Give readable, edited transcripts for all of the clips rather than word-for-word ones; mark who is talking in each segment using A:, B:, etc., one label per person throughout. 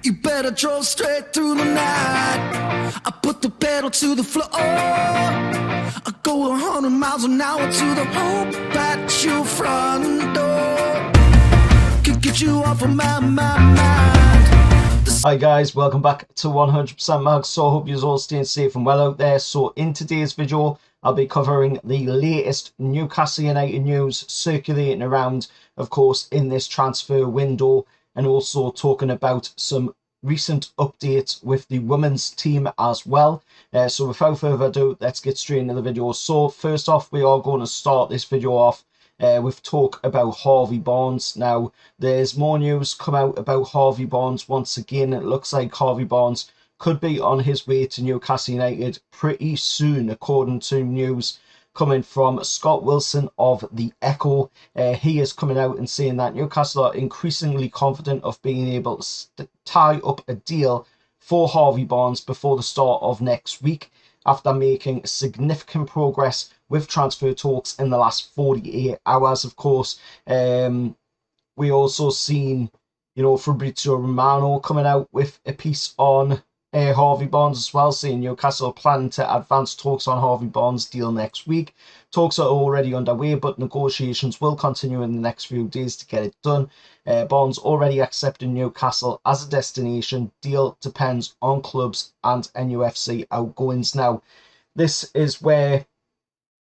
A: You better drove straight through the night. I put the pedal to the floor. I go 100 miles an hour to the hope at your front door. Could get you off of my mind.
B: Hi guys, welcome back to 100% Mag. So I hope you're all staying safe and well out there. So in today's video, I'll be covering the latest Newcastle United news circulating around, of course, in this transfer window, and also talking about some recent updates with the women's team as well. So without further ado, let's get straight into the video. So first off, we are going to start this video off with talk about Harvey Barnes. Now, there's more news come out about Harvey Barnes once again. It looks like Harvey Barnes could be on his way to Newcastle United pretty soon, according to news coming from Scott Wilson of the Echo. He is coming out and saying that Newcastle are increasingly confident of being able to tie up a deal for Harvey Barnes before the start of next week, after making significant progress with transfer talks in the last 48 hours. Of course, we also seen, Fabrizio Romano coming out with a piece on Harvey Barnes as well, saying Newcastle planning to advance talks on Harvey Barnes' deal next week. Talks are already underway, but negotiations will continue in the next few days to get it done. Barnes already accepted Newcastle as a destination. Deal depends on clubs and NUFC outgoings. Now, this is where,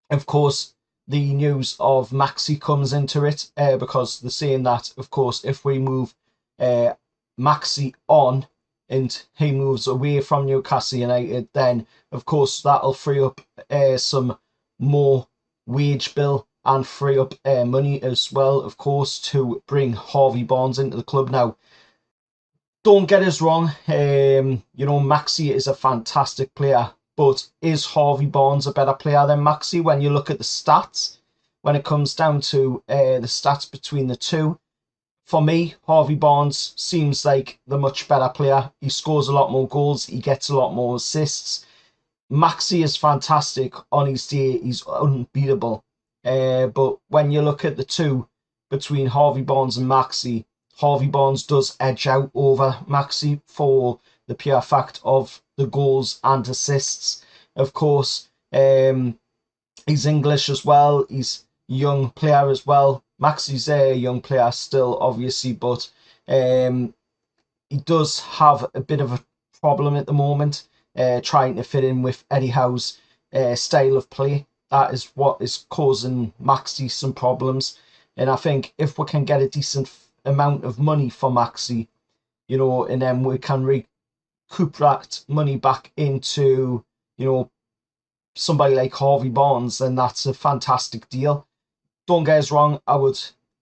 B: of course, the news of Maxi comes into it, because they're saying that, of course, if we move Maxi on and he moves away from Newcastle United, then, of course, that'll free up some more wage bill and free up money as well, of course, to bring Harvey Barnes into the club. Now, don't get us wrong, Maxi is a fantastic player, but is Harvey Barnes a better player than Maxi when you look at the stats? When it comes down to the stats between the two, for me, Harvey Barnes seems like the much better player. He scores a lot more goals. He gets a lot more assists. Maxi is fantastic on his day. He's unbeatable. But when you look at the two between Harvey Barnes and Maxi, Harvey Barnes does edge out over Maxi for the pure fact of the goals and assists. Of course, he's English as well. He's a young player as well. Maxi's a young player still, obviously, but he does have a bit of a problem at the moment, trying to fit in with Eddie Howe's style of play. That is what is causing Maxi some problems. And I think if we can get a decent amount of money for Maxi, and then we can recoup that money back into, somebody like Harvey Barnes, then that's a fantastic deal. Don't get us wrong, I would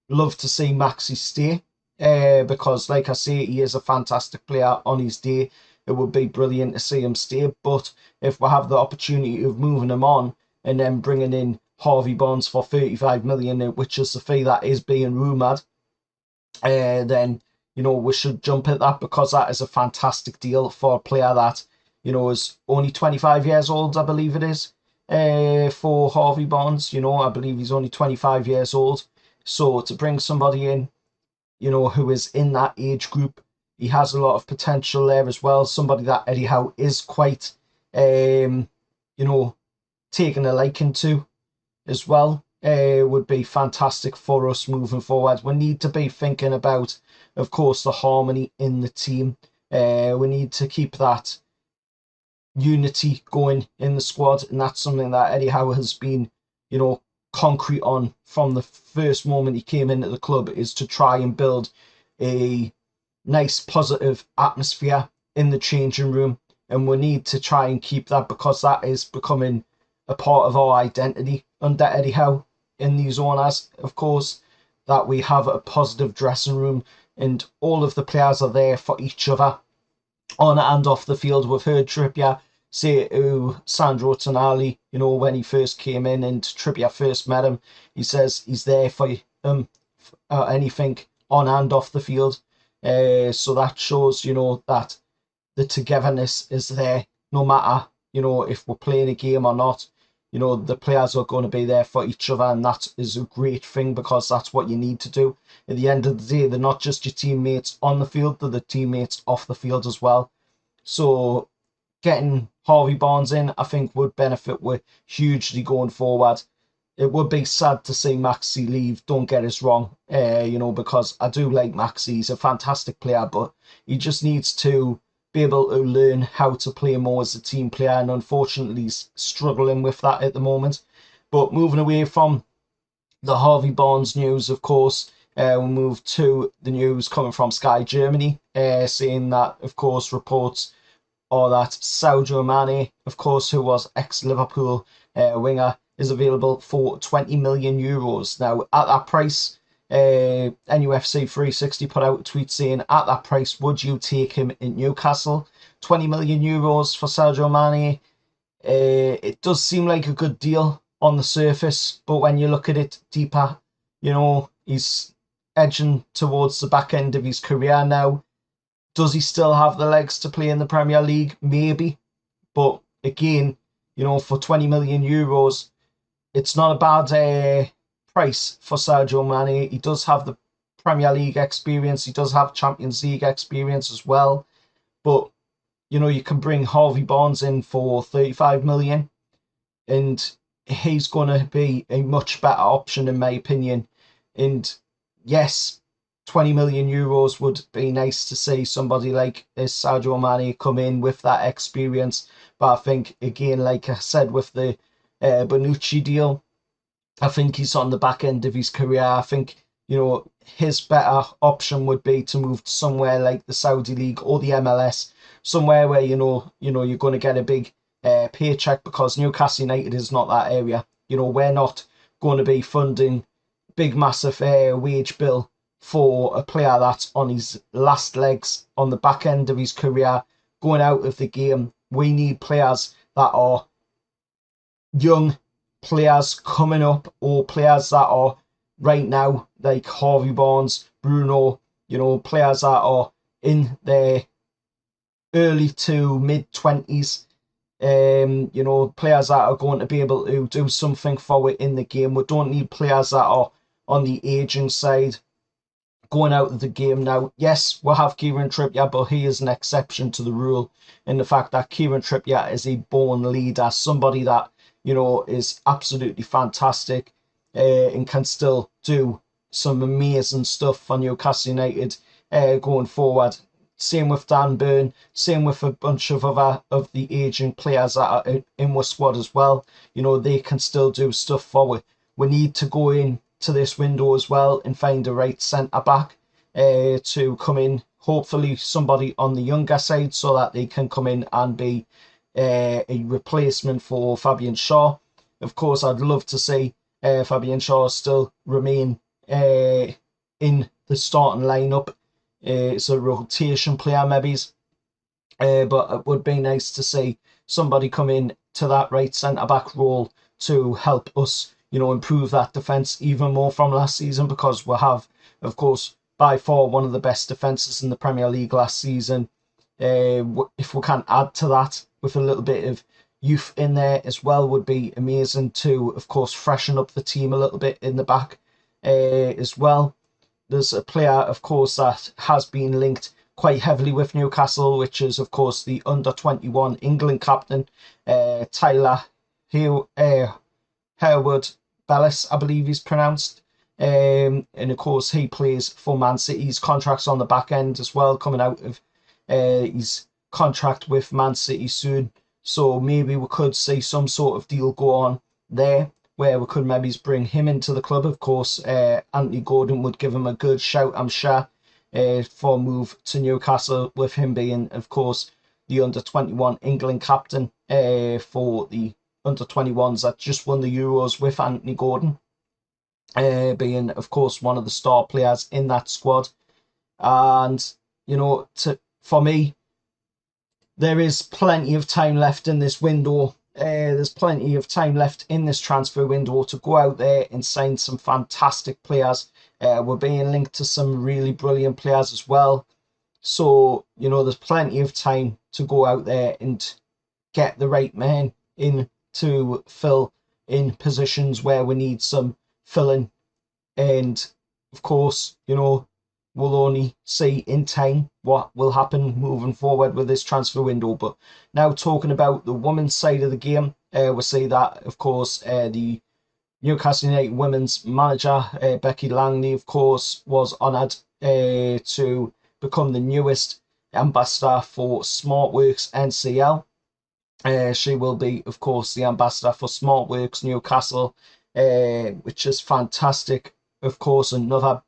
B: love to see Maxi stay, because, like I say, he is a fantastic player on his day. It would be brilliant to see him stay. But if we have the opportunity of moving him on and then bringing in Harvey Barnes for 35 million, which is the fee that is being rumoured, then, we should jump at that, because that is a fantastic deal for a player that, is only 25 years old, I believe it is. For Harvey Barnes, I believe he's only 25 years old. So to bring somebody in, who is in that age group, he has a lot of potential there as well. Somebody that Eddie Howe is quite, taking a liking to as well, would be fantastic for us moving forward. We need to be thinking about, of course, the harmony in the team. We need to keep that unity going in the squad, and that's something that Eddie Howe has been, concrete on from the first moment he came into the club, is to try and build a nice positive atmosphere in the changing room, and we need to try and keep that, because that is becoming a part of our identity under Eddie Howe in these owners, of course, that we have a positive dressing room and all of the players are there for each other on and off the field. We've heard Trippier say to Sandro Tonali, when he first came in and Trippier first met him, he says he's there for anything on and off the field. So that shows, that the togetherness is there, no matter, if we're playing a game or not. you know, the players are going to be there for each other, and that is a great thing because that's what you need to do. At the end of the day, they're not just your teammates on the field, they're the teammates off the field as well. So getting Harvey Barnes in, I think, would benefit with hugely going forward. It would be sad to see Maxi leave, don't get us wrong, you know, because I do like Maxi. He's a fantastic player, but he just needs to be able to learn how to play more as a team player, and unfortunately he's struggling with that at the moment. But moving away from the Harvey Barnes news, of course, we'll move to the news coming from Sky Germany, saying that, of course, reports are that Sadio Mane, of course, who was ex-Liverpool winger, is available for 20 million euros. Now, at that price, NUFC 360 put out a tweet saying, at that price, would you take him in Newcastle? 20 million euros for Sadio Mane. It does seem like a good deal on the surface, but when you look at it deeper, you know, he's edging towards the back end of his career now. Does he still have the legs to play in the Premier League? Maybe. But again, you know, for 20 million euros, it's not a bad price for Sadio Mane. He does have the Premier League experience. He does have Champions League experience as well. But, you know, you can bring Harvey Barnes in for 35 million, and he's going to be a much better option, in my opinion. And yes, 20 million euros would be nice to see somebody like Sadio Mane come in with that experience. But I think, again, like I said, with the Bonucci deal, I think he's on the back end of his career. I think, you know, his better option would be to move to somewhere like the Saudi League or the MLS, somewhere where, you know, you're going to get a big paycheck, because Newcastle United is not that area. You know, we're not going to be funding big, massive wage bill for a player that's on his last legs, on the back end of his career, going out of the game. We need players that are young players coming up, or players that are right now, like Harvey Barnes, Bruno, you know, players that are in their early to mid-20s, you know, players that are going to be able to do something for it in the game. We don't need players that are on the aging side, going out of the game now. Yes, we'll have Kieran Trippier, but he is an exception to the rule in the fact that Kieran Trippier is a born leader, somebody that, you know, is absolutely fantastic and can still do some amazing stuff for Newcastle United going forward. Same with Dan Burn, same with a bunch of other of the aging players that are in our squad as well. You know, they can still do stuff for it. We need to go in to this window as well and find a right centre back to come in. Hopefully somebody on the younger side, so that they can come in and be a replacement for Fabian Shaw. Of course, I'd love to see Fabian Shaw still remain in the starting lineup. It's a rotation player, maybe, but it would be nice to see somebody come in to that right centre back role to help us, you know, improve that defence even more from last season, because we have, of course, by far one of the best defences in the Premier League last season. If we can add to that with a little bit of youth in there as well, would be amazing to, of course, freshen up the team a little bit in the back as well. There's a player, of course, that has been linked quite heavily with Newcastle, which is, of course, the under-21 England captain, Tyler Herwood Bellis, I believe he's pronounced. And of course, he plays for Man City. His contract's on the back end as well, coming out of his contract with Man City soon. So maybe we could see some sort of deal go on there, where we could maybe bring him into the club. Of course, Anthony Gordon would give him a good shout, I'm sure, for a move to Newcastle, with him being, of course, the under-21 England captain for the under-21s that just won the Euros with Anthony Gordon, being, of course, one of the star players in that squad. And, you know, for me, there is plenty of time left in this window. There's plenty of time left in this transfer window to go out there and sign some fantastic players. We're being linked to some really brilliant players as well. So, you know, there's plenty of time to go out there and get the right man in to fill in positions where we need some filling. And of course, you know, we'll only see in time what will happen moving forward with this transfer window. But now talking about the women's side of the game, we'll see that, of course, the Newcastle United women's manager, Becky Langley, of course, was honoured to become the newest ambassador for SmartWorks NCL. She will be, of course, the ambassador for SmartWorks Newcastle, which is fantastic. Of course, another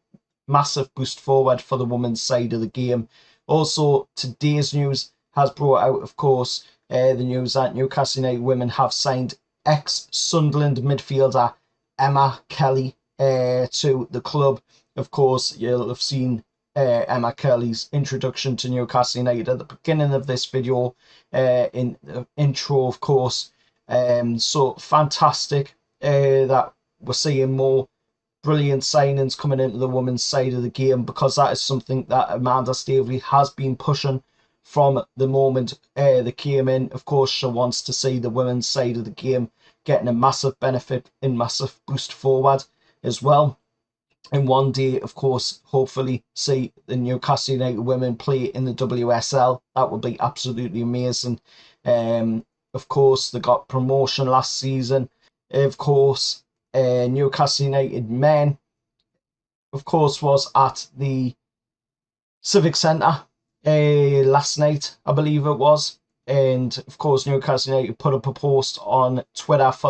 B: massive boost forward for the women's side of the game. Also, today's news has brought out, of course, the news that Newcastle United women have signed ex-Sunderland midfielder Emma Kelly to the club. Of course, you'll have seen Emma Kelly's introduction to Newcastle United at the beginning of this video, in the intro, of course. So fantastic that we're seeing more brilliant signings coming into the women's side of the game, because that is something that Amanda Staveley has been pushing from the moment they came in. Of course, she wants to see the women's side of the game getting a massive benefit and massive boost forward as well. And one day, of course, hopefully see the Newcastle United women play in the WSL. That would be absolutely amazing. Of course, they got promotion last season. Of course, Newcastle United men, of course, was at the Civic Centre last night, I believe it was. And of course, Newcastle United put up a post on Twitter for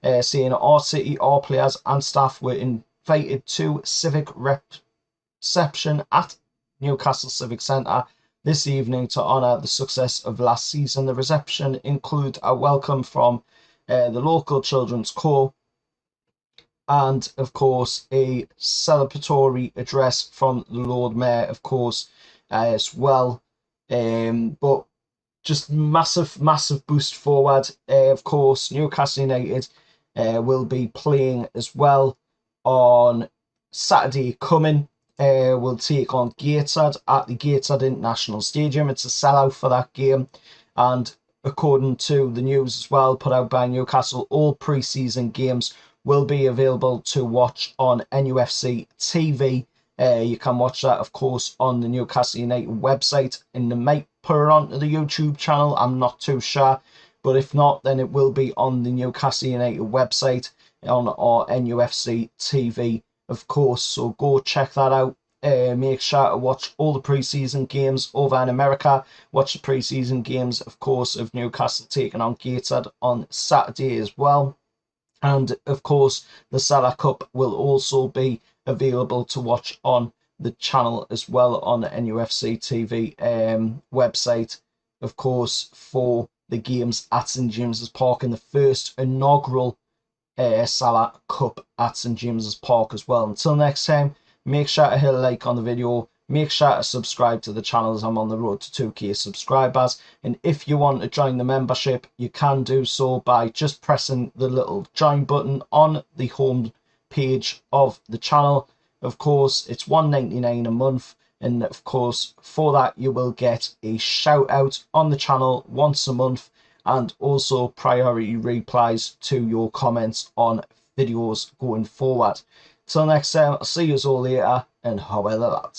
B: that, saying our city, our players and staff were invited to civic reception at Newcastle Civic Centre this evening to honour the success of last season. The reception include a welcome from the local children's corps, and of course a celebratory address from the Lord Mayor, of course, as well. But just massive boost forward. Of course, Newcastle United will be playing as well on Saturday coming. We'll take on Gateshead at the Gateshead International Stadium. It's a sellout for that game, and according to the news as well put out by Newcastle, all pre-season games will be available to watch on Nufc TV. You can watch that, of course, on the Newcastle United website, and they might put it onto the YouTube channel. I'm not too sure, but if not, then it will be on the Newcastle United website on our Nufc TV, of course. So go check that out. Make sure to watch all the pre-season games over in America. Watch the pre-season games, of course, of Newcastle taking on Gateshead on Saturday as well. And of course, the Salah Cup will also be available to watch on the channel as well on the Nufc TV website, of course, for the games at St James's Park in the first inaugural Salah Cup at St James's Park as well. Until next time, make sure to hit a like on the video. Make sure to subscribe to the channel as I'm on the road to 2k subscribers. And if you want to join the membership, you can do so by just pressing the little join button on the home page of the channel. Of course, it's $1.99 a month. And of course, for that, you will get a shout out on the channel once a month, and also priority replies to your comments on videos going forward. Till next time, I'll see you all later, and however that.